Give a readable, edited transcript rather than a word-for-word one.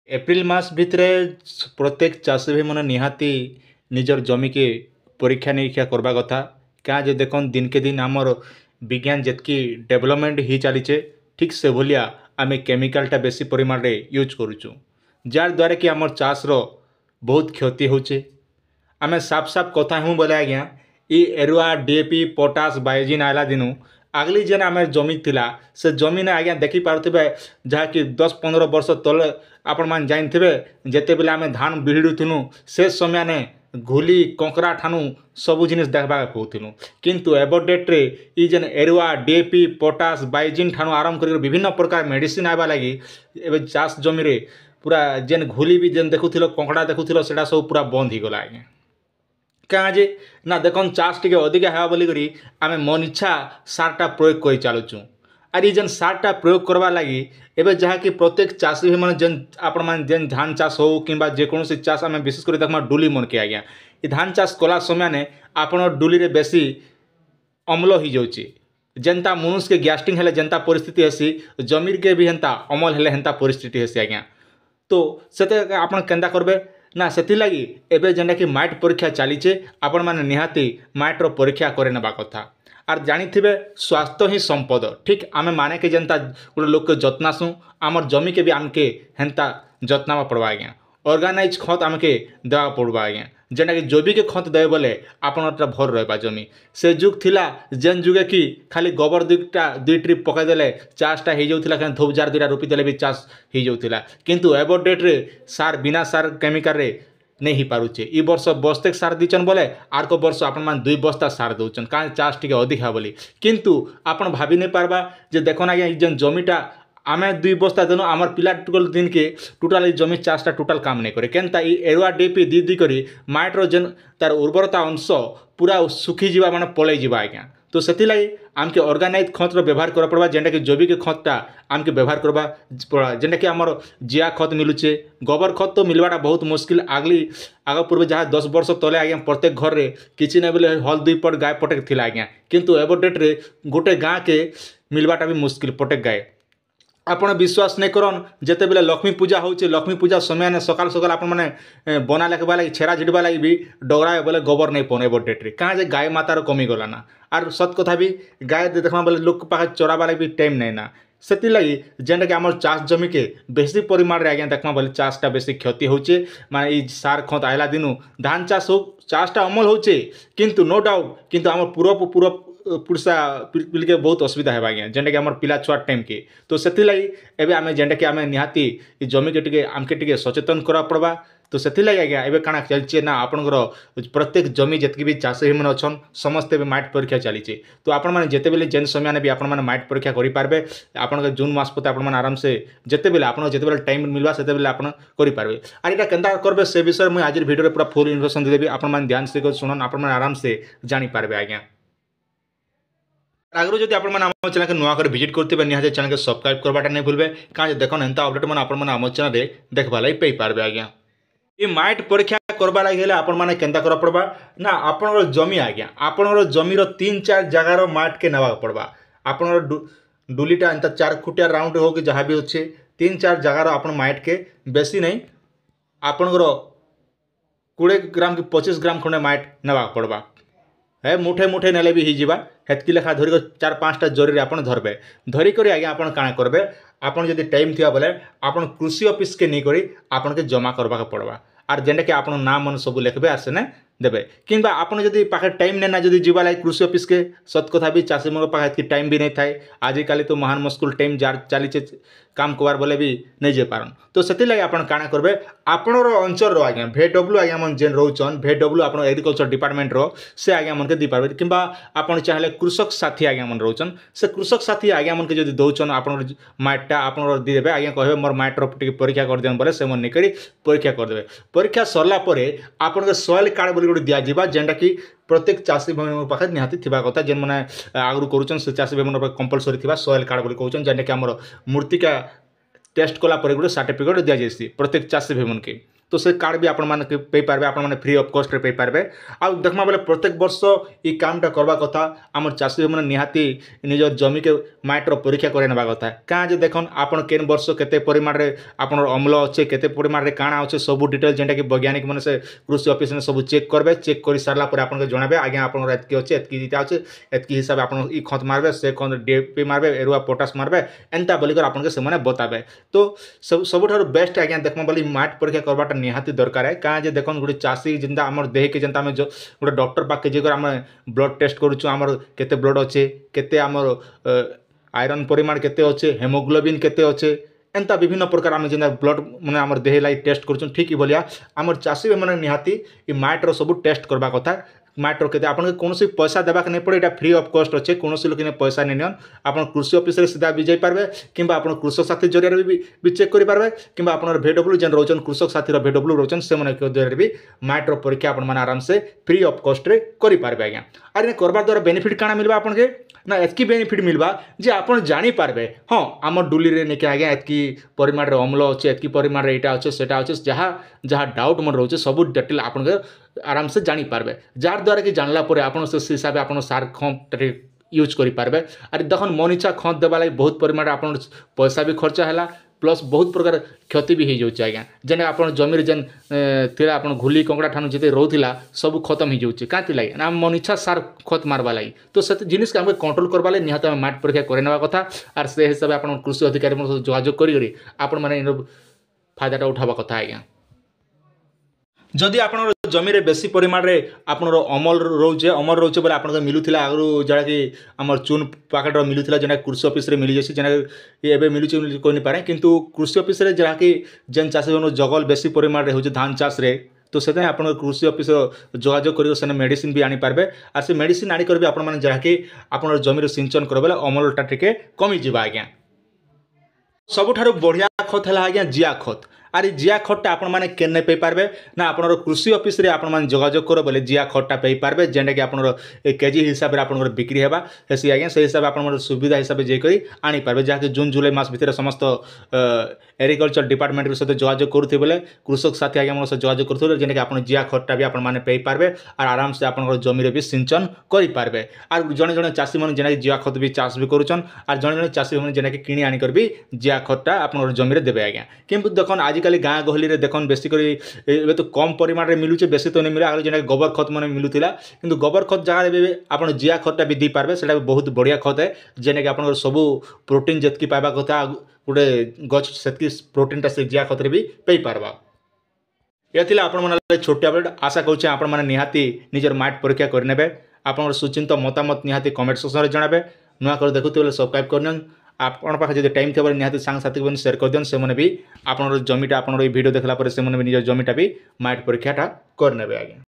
April मास भितर प्रत्येक चाषी भाई मैंने निहाती निजर जमी के परीक्षा निरीक्षा करवा कथा क्या जे देखन दिन के दिन आमर विज्ञान जितकी डेवलपमेंट ही चलीचे ठीक से भलिया आम केमिकालटा बेसी परिमाण रे यूज करुचु जार द्वारा कि आमर चाषर बहुत क्षति होचे। आम साफ साफ कथा हूँ बोले आज्ञा इ एरुआ डीएपी पोटास बायोजिन आला दिनु आगली जेन आम जमी थिला से जमी ने आज्ञा देखी पारुथिबे जहाँकि 10-15 वर्ष तले आपण मान जानिथिबे जेते बेले आम धान बिहिडुथुनु से समय ने घोली कंकरा ठानु सबु जिनिस देखबा पाउथिनु किंतु एबो डेट रे इ जेन एरुआ डीएपी पोटास बायोजिन ठानु आरंभ कर विभिन्न प्रकार मेडिसिन आबा लगी एबे चाष जमी रे पूरा जेन घोली भी जेन देखुथिलो कंकड़ा देखुथिलो सेटा सब पूरा बंद ही गला आज्ञा क्या जे ना देखन चाष टिके अधिका हेबा बोली करी आमे मन इच्छा सारटा प्रयोग कर चलुचु आर ये जेन सारटा प्रयोग करवा लगी एबे जहाँ कि प्रत्येक चाषी मैंने जेन आपण मैंने जेन धान चाष हो कि जेकोसी चाष आम विशेष कर देखा डुली मन के आज्ञा ये धान चाष कला समय ने आपण डुली रे बेसी अम्ल हो जाऊँगी जेनता मनुष्य के गैस्ट्रिंग हेले जेनता परिस्थिति हेसी जमीर के भी हेन्ता अमल हेले हेन्ता परिस्थिति हेसी आज्ञा तो से आपन केन्ता करबे ना से लगी एबे जेनटा कि माइट परीक्षा चलीचे आपण मैंने निहाती माइट्र परीक्षा करे नेबा कथा आर जानिथिबे स्वास्थ्य ही संपद ठीक आमे माने के जनता गोटे लोक के जत्नासु आमर जमी के भी आमके हेन्ता जत्नावा पड़वा आज्ञा ऑर्गेनाइज खत आमके देवा पड़वा आज्ञा जेनटा कि जैविक खत देवे बोले आपनटा भर रहबा जमी से जुग थिला जेन जुगे कि खाली गोबर दुई ट्रिप पकई देले चाषटा हो जाउथिला खाली धूप जार दुईटा रोपी देले भी चाष हो जाउथिला किंतु एबो डेट रे सार बिना सार केमिकल रे नहीं ही पारुचे ई वर्ष बस्ते सार दीचन बोले आर्क वर्ष आपण मान 2 बस्ता सार दउचन का चाष टिके अधिका बोली किंतु आपण भाभी नहीं पारबा जे देखन आज्ञा जेन जमीटा आमे 2 बस्ता देनु आमर पिला टोटल दिन के टोटल जमी चाषटा टोटल काम नहीं करे केनता ई एरुआ डीपी दी दी करी माइट्र जेन तार उर्वरता अंश पूरा सुखी जीवा माने पलै जीवा आज्ञा तो से आमके ऑर्गेनाइज खतर व्यवहार करा पड़वा जेनटा कि जैविक खतटा आमके व्यवहार करवा पड़ा जेनटा कि आमर जिया खत मिलुचे गोबर खत तो मिलवाटा बहुत मुश्किल आगली आग पूर्व जहाँ 10 वर्ष तले आज्ञा प्रत्येक घर रे किछि नै बोले हल 2 पट गाय पटेक थिला आज्ञा किंतु एबो डेट रे गोटे गाँ के मिलवाटा भी मुश्किल पटेक गाय आपण विश्वास नहीं करन जेते बेले लक्ष्मी पूजा होचे लक्ष्मी पूजा समय ने सकाल सकाल आपण माने बना लेखबा लगी छेरा झिटबा लगी भी डगरा बोले गोबर नहीं पने डेट रे कहाँ जे गाय मातार कमी गला ना आर सत कथा भी गाय देखा बोले लोक पाखे चराबा लगी भी टाइम नहीं ना से लगी जेनटा कि आम चाष जमी के बेसी परिमाण रे आज्ञा देखमा बोले चाषटा बेसी क्षति होचे माने ई सार खत आइला दिनु धान चाष हो चाषटा अमल होचे किंतु नो डाउट किंतु आम पूरा पुरसा पिल के बहुत असुविधा है आज्ञा जेनटा कि आम पिला छुआ टाइम के तो से लगी एबे आमे जेनटा कि आमे निहाती जमी के टिके आमके टिके सचेतन करा पड़वा तो से लगी आज्ञा एबे काना चलचे ना आपनकर प्रत्येक जमी जितकी भी चाषी मैंने अच्छन समस्ते भी माइट परीक्षा चलीचे तो आपण मैंने जिते बेले जेन समय ने भी आपण मैंने माइट परीक्षा करि पारबे आपन जून मास पते आपण मैंने आराम से जिते बेले आपण जिते बेले टाइम मिलवा सेते बेले आपण करि पारबे आर एटा केनता करबे से विषय मुझे आज वीडियो रे पूरा फुल इन्फॉर्मेशन देबी आपण मैंने ध्यान से सुनन आपण मैंने आराम से जानि पारबे आज्ञा आगु जब आप चैनल के नुआ कर विजिट करते निहाती चैनल के सब्सक्राइब करवाटा नहीं भूलबे कहाँ देखो एंता अपडेट मैंने आप चैनल देखा लगे पाई पारबे आज्ञा ये माइट परीक्षा करवा लगे आपण मैंने केनता करा पड़वा ना आपनर जमी आज्ञा आपनर जमीर 3-4 जगार माइट के नेवा पड़वा आपनर डुलीटा एंता 4 फुटिया राउंड हो कि जहाँ भी अच्छे 3-4 जगार आप माइट के बेसी नहीं आपनर 20 ग्राम कि 25 ग्राम खंडे माइट नेवा पड़वा है मुठे मुठे नेले भी हिजिबा हेतकी लेखा धरिक 4-5टा जरी आप धरबे धरिक आज्ञा आप काଣା करबे आपन जदि टाइम थिया बोले आपन कृषि ऑफिस के नहीं करी आपन के जमा करबा पड़वा आर जेनटा कि आपन नाम मन सब लिखबे आर सेने देबे किंबा आपन जदि पाखे टाइम नेना जदि जीवा लागे कृषि ऑफिस के सत कथा भी चाषी मन पाखे टाइम भी नहीं थाए आजिकाली तो महान मुश्किल टाइम जार चलीचे काम कबार बोले भी नहीं जे पारन तो से लगे आप काଣା करबे आपनर अंचल रो आज्ञा VW आज्ञा मन जेन रोचन VW आपन एग्रीकल्चर डिपार्टमेंट रो से आज्ञा मन के दी पारबे किंबा आपन चाहले कृषक साथी आज्ञा मन रोचन से कृषक साथी आज्ञा मन के जदि दउचन आपन माइटटा आपन दी देबे आज्ञा कहबे मोर माइट रो टिके परीक्षा कर देन बोले से मन निकरी परीक्षा कर देबे परीक्षा सरला परे आपन के सॉइल कार्ड बोली गोटे दिया जिबा जेनटा कि प्रत्येक चाषी भाई पाखे निहाती थिबा कथा जेन माने आगु करूचन से चाषी भाई मन कंपलसरी थिबा सॉइल कार्ड बोली कहउचन जेनटा कि हमर मूर्तिका टेस्ट कला पर गोटे सर्टिफिकेट दि जाएसी प्रत्येक चाषी भाई मन के तो से कार्ड भी आपण माने पे पारबे, आपण माने फ्री ऑफ कॉस्ट रे पे पारबे। आ देखमा बेले प्रत्येक वर्ष ई कामटा करबा कथा। हमर चाषी भाई माने निहाती निजर जमी के माइट रो परीक्षा करे नेबा कथा। का जे देखन आपण केन वर्ष केते परिमाण रे आपण अम्ल अच्छे, केते परिमाण रे काଣା अच्छे, सब डिटेल जेंटा कि वैज्ञानिक माने से कृषि ऑफिस ने सब चेक करबे। चेक करि सारला पर आपण के जणाबे आज्ञा आपण एतकी अच्छे, एतकी दिता अच्छे, एतकी हिसाब आपण ई खत मारबे, से खत डीएपी मारबे, एरुआ पोटास मारबे, एंता बोलिकर आपण के से माने बताबे। तो सबुठारु बेस्ट आज्ञा देखमा बोली माइट परीक्षा करबाटा निहाती दरकार है। का जे देखन गुटे चाषी जिंदा हमर देह के जनता में जो गुटे डॉक्टर पाके जे हम ब्लड टेस्ट करूछु, हमर केते ब्लड अच्छे, केते हमर आयरन परिमाण केते अच्छे, हेमोग्लोबिन केते अच्छे, एंता विभिन्न प्रकार आम जेना ब्लड माने हमर देह लाई टेस्ट करूछु। ठीक भलिया हमर चाषी माने निहाती ई माइट रो सब टेस्ट करबा कथा। माइट रो केते आपन कौन पैसा देबा के नहीं पड़े, एटा फ्री ऑफ कॉस्ट अच्छे, कौन लोक ने पैसा नहीं नियन। आप कृषि ऑफिस रे सीधा भी जाई पारबे, किंबा आप कृषक साथी जरिया भी चेक करि पारबे, किंबा आपनर VW जेन रोचन कृषक साथी रो VW रोचन से माने के जरिया भी माइट रो परीक्षा आपन माने आराम से फ्री ऑफ कॉस्ट रे करि पारबे आज्ञा। अरे करबार द्वारा बेनिफिट काना मिलबा आपन के ना, एतकी बेनिफिट मिलबा जे आपन जानि पारबे। हां हमर डुली रे नेके आज्ञा एतकी परिमाण रे अम्ल अच्छे, एतकी परिमाण रे एटा अच्छे, सेटा अच्छे, जहाँ जहाँ डाउट मन रोचे सब डिटेल आपन के आराम से जानि पारबे। जार द्वारा कि जानला परे आपन से हिसाब से आपन सार खत यूज करि पारबे। अरे देखन मन इच्छा खत देबा लागि बहुत परिमाण आपन पैसा भी खर्चा हैला, प्लस बहुत प्रकार क्षति भी हो जाऊँ आज्ञा। जेने आपन जमीर जेन थिला आपन घुली कंकड़ा ठानु जते रोथिला सब खत्म हो जाऊँ। कांति लागि ना मन इच्छा सार खत मारबा लागि। तो से जिनिस के हम कंट्रोल करबा लागि निहात माइट परीक्षा करे नेबा कथा। आर से हिसाब आपन कृषि अधिकारी मन जोगाजोग करी आपन माने फायदाटा उठाबा कथा आज्ञा। जदि आपन जमी रे बेसी परिमाण रे आपनर अमल रोचे बोले आपन मिलुथिला आगु जड़ा कि हमर चून पैकेट रो मिलुथिला, जेना कृषि ऑफिस रे मिली जैसी, जेना एबे मिलुची कोइ नहीं पारे। किंतु कृषि ऑफिस रे जड़ा कि जेन चाष जगल बेसी परिमाण रे होचे धान चाष रे, तो से आपन कृषि ऑफिस जोगाजोग कर से मेडिसिन भी आनी पारबे। आर से मेडिसिन आनी कर भी आपन माने जड़ा कि आपन जमी रे सिंचन कर बेले अमलटा टिके कमी जिबा आज्ञा। सबुठारु बढ़िया खत है आज्ञा जिया खत। आरे जिया खतटा आपण माने केने पे पारबे ना, आपनर कृषि ऑफिस रे आपण माने जोगाजोग करो बोले जिया खतटा पे पारबे, जेंटा कि आपनर केजी हिसाब रे आपनर बिक्री हेबा हेसी आज्ञा। से हिसाब आपनर सुविधा हिसाब जे करी आनी पारबे, जहा कि जून जुलाई मास भितर समस्त एग्रीकल्चर डिपार्टमेंट सहित जोगाजोग करूथे बोले कृषक साथी आज्ञा मन से जोगाजोग करूथे, जेंटा कि आपन जिया खतटा भी आपण माने पे पारबे और आराम से आपनर जमी रे भी सिंचन करि पारबे। आर जणे जणे चाषी मन जेना कि जिया खत भी चाष भी करूछन, आर जणे जणे चाषी मन जेना कि किनी आनी कर भी जिया खतटा आपनर जमी रे देबे आज्ञा। किंतु देखन आजिकली गाँ गहली रे देखन बेसी करी एबे तो कम परिमाण रे मिलुचे, बेसी तो नहीं मिले। आगे जेना गोबर खत माने मिलुथिला, किंतु गोबर खत जगह रे आपन जिया खतटा भी दी पारबे। सेटा बहुत बढ़िया खत है, जेने कि आपन सब प्रोटीन जतकी पाइबा कथा गोटे गछ सेतकी प्रोटीनटा से जिया खत रे भी पेई पारबा। या थिला आपन मन छोटे अपडेट। आशा करूचे आपन माने निहाती निजर माइट परीक्षा करनेबे। आपन सुचिंत मतामत निहाती कमेंट सेक्शन रे जणाबे। नुआ कर देखुते बोले सब्सक्राइब करन। आपन पाखे जदि टाइम थे निहाती सांग साथी बन शेयर कर दियन, से माने भी आपन जमीटा आपन वीडियो देखला पर से माने निजर जमीटा भी माइट परीक्षाटा करनेबे आज्ञा।